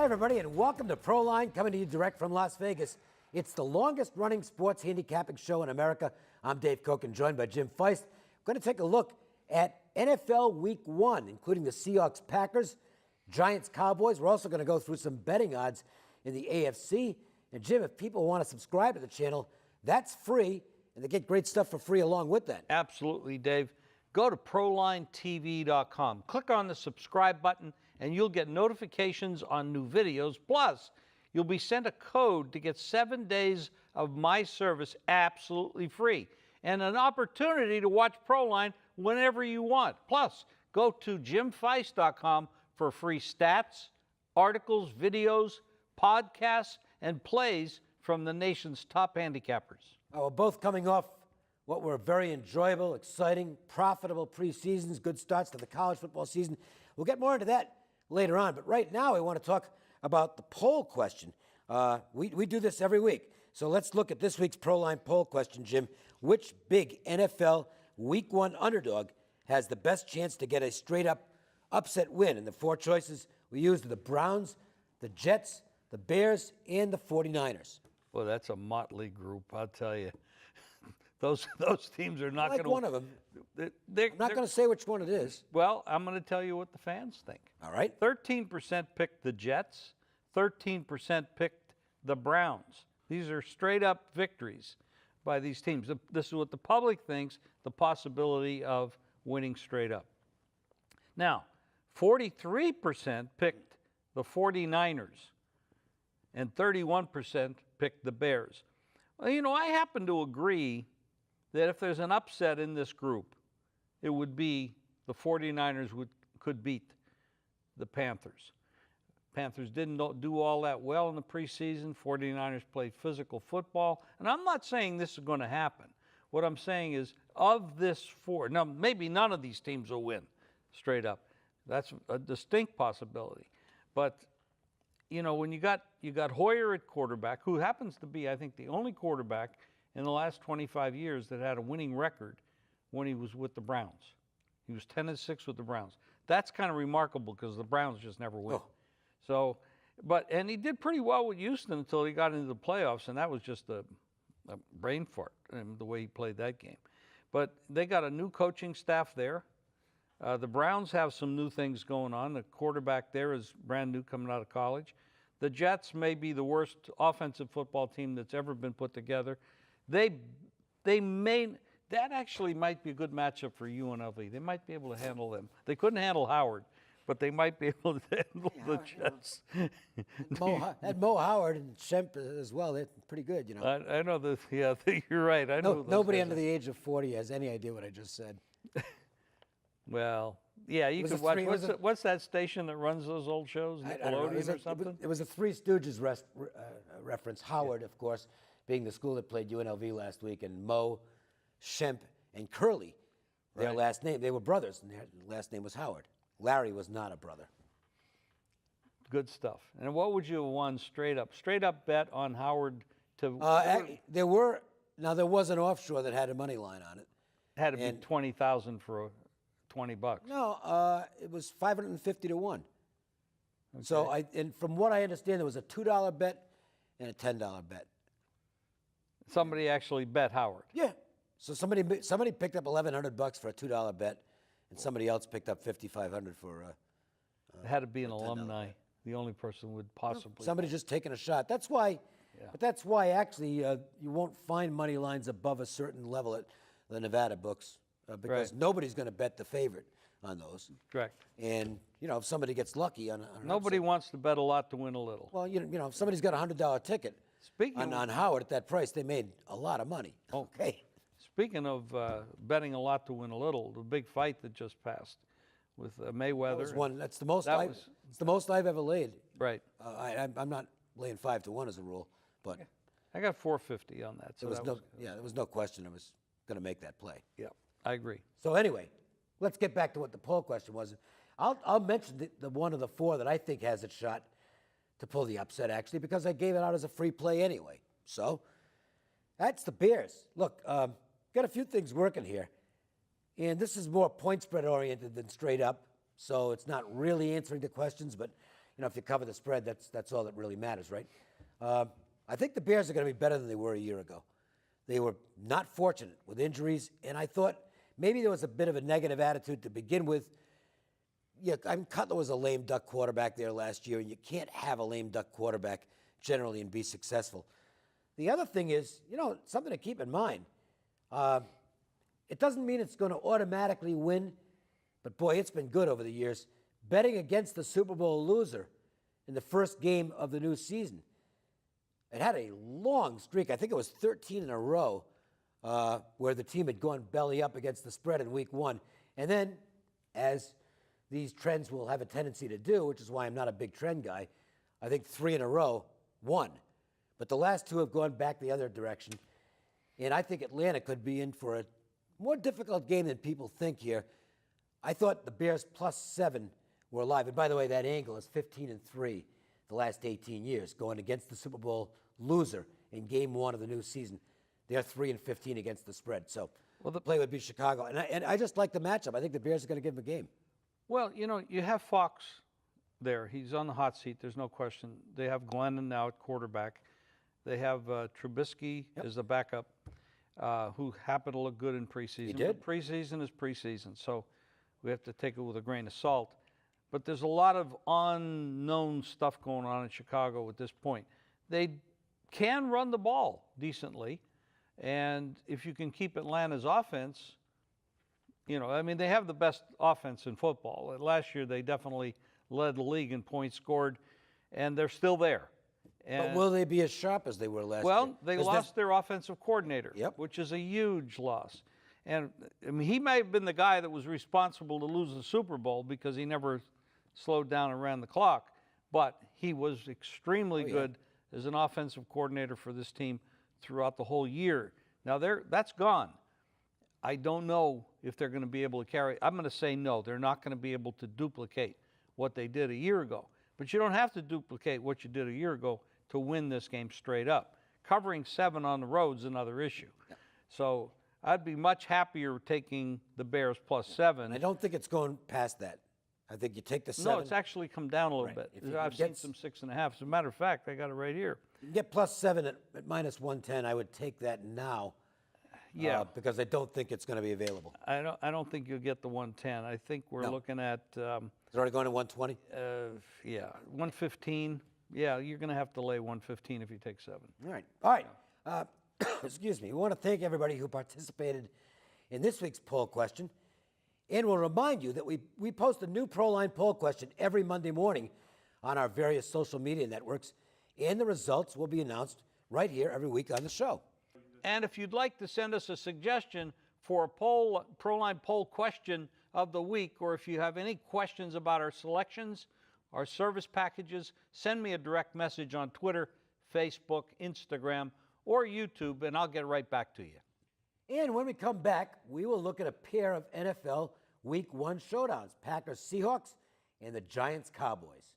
Hi, everybody, and welcome to Proline, coming to you direct from Las Vegas. It's the longest-running sports handicapping show in America. I'm Dave Cokin, joined by Jim Feist. We're going to take a look at NFL Week 1, including the Seahawks-Packers, Giants-Cowboys. We're also going to go through some betting odds in the AFC. And, Jim, if people want to subscribe to the channel, that's free, and they get great stuff for free along with that. Absolutely, Dave. Go to ProlineTV.com. Click on the subscribe button, and you'll get notifications on new videos. Plus, you'll be sent a code to get 7 days of my service absolutely free and an opportunity to watch Proline whenever you want. Plus, go to JimFeist.com for free stats, articles, videos, podcasts, and plays from the nation's top handicappers. We're both coming off what were very enjoyable, exciting, profitable preseasons, good starts to the college football season. We'll get more into that later on, but right now I want to talk about the poll question. We do this every week, so let's look at this week's Proline poll question, Jim. Which big NFL Week 1 underdog has the best chance to get a straight-up upset win? And the four choices we used are the Browns, the Jets, the Bears, and the 49ers. Well, that's a motley group, I'll tell you. Those teams are not going to... one of them. I'm not going to say which one it is. Well, I'm going to tell you what the fans think. All right. 13% picked the Jets. 13% picked the Browns. These are straight-up victories by these teams. This is what the public thinks, the possibility of winning straight up. Now, 43% picked the 49ers, and 31% picked the Bears. Well, you know, I happen to agree that if there's an upset in this group, it would be the 49ers could beat the Panthers. Panthers didn't do all that well in the preseason. 49ers played physical football. And I'm not saying this is going to happen. What I'm saying is, of this four, now maybe none of these teams will win straight up. That's a distinct possibility. But, you know, when you got Hoyer at quarterback, who happens to be, I think, the only quarterback in the last 25 years that had a winning record when he was with the Browns. He was 10-6 with the Browns. That's kind of remarkable because the Browns just never win. Oh. So, and he did pretty well with Houston until he got into the playoffs, and that was just a brain fart, the way he played that game. But they got a new coaching staff there. The Browns have some new things going on. The quarterback there is brand new, coming out of college. The Jets may be the worst offensive football team that's ever been put together. That actually might be a good matchup for UNLV. They might be able to handle them. They couldn't handle Howard, but they might be able to handle the Jets. Had Mo Howard and Sept as well. They're pretty good, you know. I know that. Yeah, you're right. I know. Nobody under the age of 40 has any idea what I just said. Well, yeah, you could watch. What's that station that runs those old shows? Nickelodeon or something? It was a Three Stooges reference. Howard, of course, being the school that played UNLV last week, and Mo, Sept, and Curly, their last name. They were brothers, and their last name was Howard. Larry was not a brother. Good stuff. And what would you have won straight up? Straight up bet on Howard to... there was an offshore that had a money line on it. Had to be 20,000 for $20. No, it was 550 to 1. Okay. So and from what I understand, there was a $2 bet and a $10 bet. Somebody actually bet Howard. Yeah. So somebody picked up $1,100 for a $2 bet, and somebody else picked up $5,500 for. It had to be an alumni. The only person would possibly. Somebody just taking a shot. That's why. Yeah. But that's why actually you won't find money lines above a certain level at the Nevada books because nobody's going to bet the favorite on those. Correct. And you know, if somebody gets lucky on nobody wants to bet a lot to win a little. Well, you know, if somebody's got a $100 ticket on Howard at that price, they made a lot of money. Okay. Speaking of betting a lot to win a little, the big fight that just passed with Mayweather. That's the most. It's the most I've ever laid. Right. I'm not laying 5 to 1 as a rule, but I got 450 on that. So there was no question I was going to make that play. Yeah, I agree. So anyway, let's get back to what the poll question was. I'll mention the one of the four that I think has a shot to pull the upset, actually, because I gave it out as a free play anyway. So that's the Bears. Look, got a few things working here. And this is more point spread oriented than straight up. So it's not really answering the questions, but if you cover the spread, that's all that really matters, right? I think the Bears are going to be better than they were a year ago. They were not fortunate with injuries, and I thought maybe there was a bit of a negative attitude to begin with. Yeah, Cutler was a lame duck quarterback there last year, and you can't have a lame duck quarterback generally and be successful. The other thing is, something to keep in mind. It doesn't mean it's going to automatically win, but boy, it's been good over the years. Betting against the Super Bowl loser in the first game of the new season. It had a long streak. I think it was 13 in a row where the team had gone belly up against the spread in week 1. And then, as these trends will have a tendency to do, which is why I'm not a big trend guy, I think 3 in a row won. But the last 2 have gone back the other direction. And I think Atlanta could be in for a more difficult game than people think here. I thought the Bears +7 were alive. And by the way, that angle is 15-3 the last 18 years, going against the Super Bowl loser in game 1 of the new season. They're 3-15 against the spread. So the play would be Chicago. And I just like the matchup. I think the Bears are going to give them a game. Well, you have Fox there. He's on the hot seat. There's no question. They have Glennon now at quarterback. They have Trubisky as the backup, who happened to look good in preseason. He did. But preseason is preseason, so we have to take it with a grain of salt. But there's a lot of unknown stuff going on in Chicago at this point. They can run the ball decently, and if you can keep Atlanta's offense, they have the best offense in football. Last year, they definitely led the league in points scored, and they're still there. But will they be as sharp as they were last year? Well, they lost their offensive coordinator, Yep. which is a huge loss. And he may have been the guy that was responsible to lose the Super Bowl because he never slowed down and ran the clock. But he was extremely good as an offensive coordinator for this team throughout the whole year. Now, that's gone. I don't know if they're going to be able to carry. I'm going to say no. They're not going to be able to duplicate what they did a year ago. But you don't have to duplicate what you did a year ago to win this game straight up. Covering 7 on the road is another issue. Yeah. So I'd be much happier taking the Bears +7. I don't think it's going past that. I think you take the 7. No, it's actually come down a little bit. I've seen some 6.5. As a matter of fact, I got it right here. You can get +7 at -110. I would take that now. Yeah, because I don't think it's going to be available. I don't think you'll get the 110. I think we're looking at. It's already going to 120. 115. Yeah, you're going to have to lay 115 if you take 7. All right. Excuse me. We want to thank everybody who participated in this week's poll question. And we'll remind you that we post a new Proline poll question every Monday morning on our various social media networks. And the results will be announced right here every week on the show. And if you'd like to send us a suggestion for a Proline poll question of the week, or if you have any questions about our selections, our service packages, send me a direct message on Twitter, Facebook, Instagram, or YouTube, and I'll get right back to you. And when we come back, we will look at a pair of NFL Week 1 showdowns, Packers-Seahawks and the Giants-Cowboys.